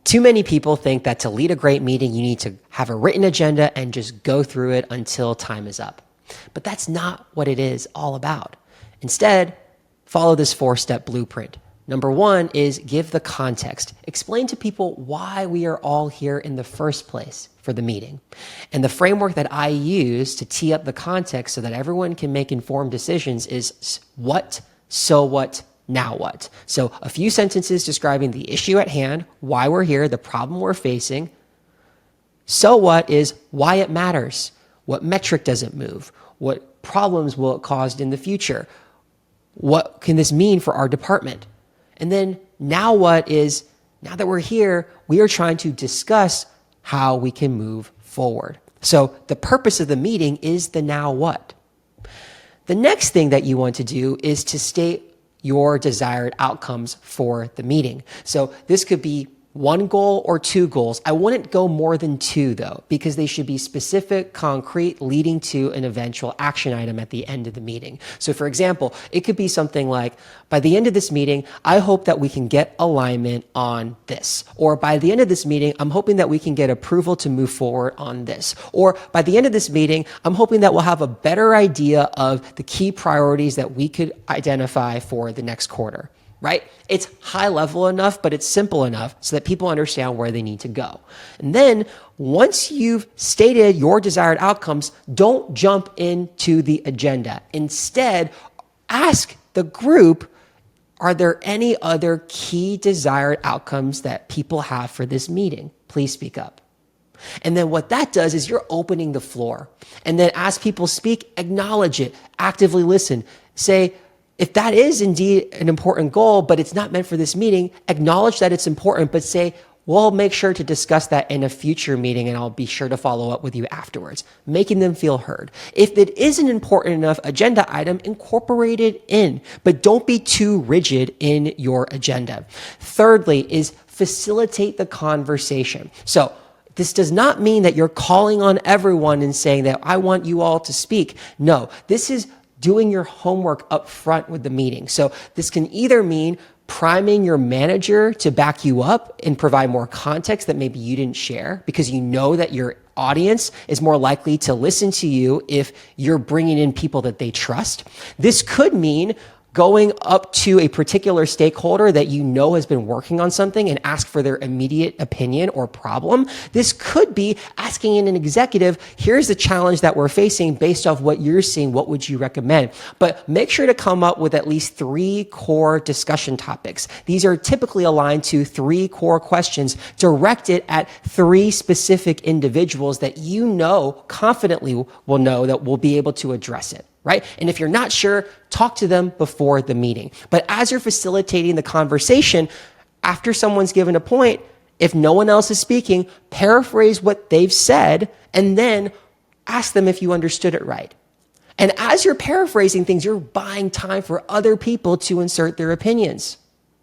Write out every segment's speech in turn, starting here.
Too many people think that to lead a great meeting, you need to have a written agenda and just go through it until time is up. But that's not what it is all about. Instead, follow this 4-step blueprint. Number 1 is give the context. Explain to people why we are all here in the first place for the meeting. And the framework that I use to tee up the context so that everyone can make informed decisions is what, so what, now what. So a few sentences describing the issue at hand, why we're here, the problem we're facing. So what is why it matters. What metric does it move? What problems will it cause in the future? What can this mean for our department? And then now what is, now that we're here, we are trying to discuss how we can move forward. So the purpose of the meeting is the now what. The next thing that you want to do is to state your desired outcomes for the meeting. So this could be 1 goal or 2 goals. I wouldn't go more than 2 though, because they should be specific, concrete, leading to an eventual action item at the end of the meeting. So for example, it could be something like, by the end of this meeting, I hope that we can get alignment on this. Or by the end of this meeting, I'm hoping that we can get approval to move forward on this. Or by the end of this meeting, I'm hoping that we'll have a better idea of the key priorities that we could identify for the next quarter. Right? It's high level enough, but it's simple enough so that people understand where they need to go. And then once you've stated your desired outcomes, don't jump into the agenda. Instead, ask the group, are there any other key desired outcomes that people have for this meeting? Please speak up. And then what that does is you're opening the floor. And then as people speak, acknowledge it, actively listen, say, if that is indeed an important goal, but it's not meant for this meeting, acknowledge that it's important, but say, we'll make sure to discuss that in a future meeting and I'll be sure to follow up with you afterwards, making them feel heard. If it is an important enough agenda item, incorporate it in, but don't be too rigid in your agenda. Thirdly is facilitate the conversation. So this does not mean that you're calling on everyone and saying that I want you all to speak. No, this is doing your homework up front with the meeting. So this can either mean priming your manager to back you up and provide more context that maybe you didn't share because you know that your audience is more likely to listen to you if you're bringing in people that they trust. This could mean going up to a particular stakeholder that you know has been working on something and ask for their immediate opinion or problem. This could be asking an executive, here's the challenge that we're facing based off what you're seeing, what would you recommend? But make sure to come up with at least 3 core discussion topics. These are typically aligned to 3 core questions directed at 3 specific individuals that you know confidently will know that will be able to address it. Right? And if you're not sure, talk to them before the meeting. But as you're facilitating the conversation, after someone's given a point, if no one else is speaking, paraphrase what they've said and then ask them if you understood it right. And as you're paraphrasing things, you're buying time for other people to insert their opinions.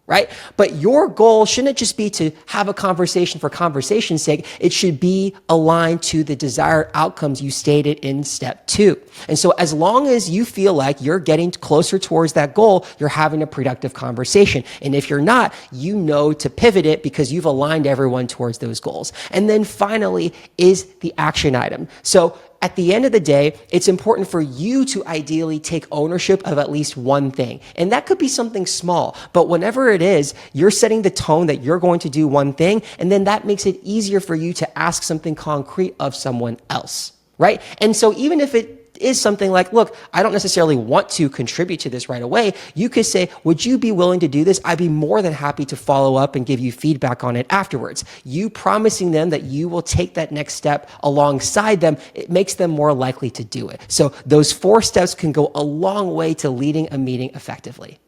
Right? But your goal shouldn't just be to have a conversation for conversation's sake. It should be aligned to the desired outcomes you stated in step 2. And so as long as you feel like you're getting closer towards that goal, you're having a productive conversation. And if you're not, you know to pivot it because you've aligned everyone towards those goals. And then finally is the action item. So at the end of the day, it's important for you to ideally take ownership of at least one thing. And that could be something small, but whenever it is, you're setting the tone that you're going to do one thing, and then that makes it easier for you to ask something concrete of someone else, right? And so even if it is something like, look, I don't necessarily want to contribute to this right away. You could say, would you be willing to do this? I'd be more than happy to follow up and give you feedback on it afterwards. You promising them that you will take that next step alongside them, it makes them more likely to do it. So those 4 steps can go a long way to leading a meeting effectively.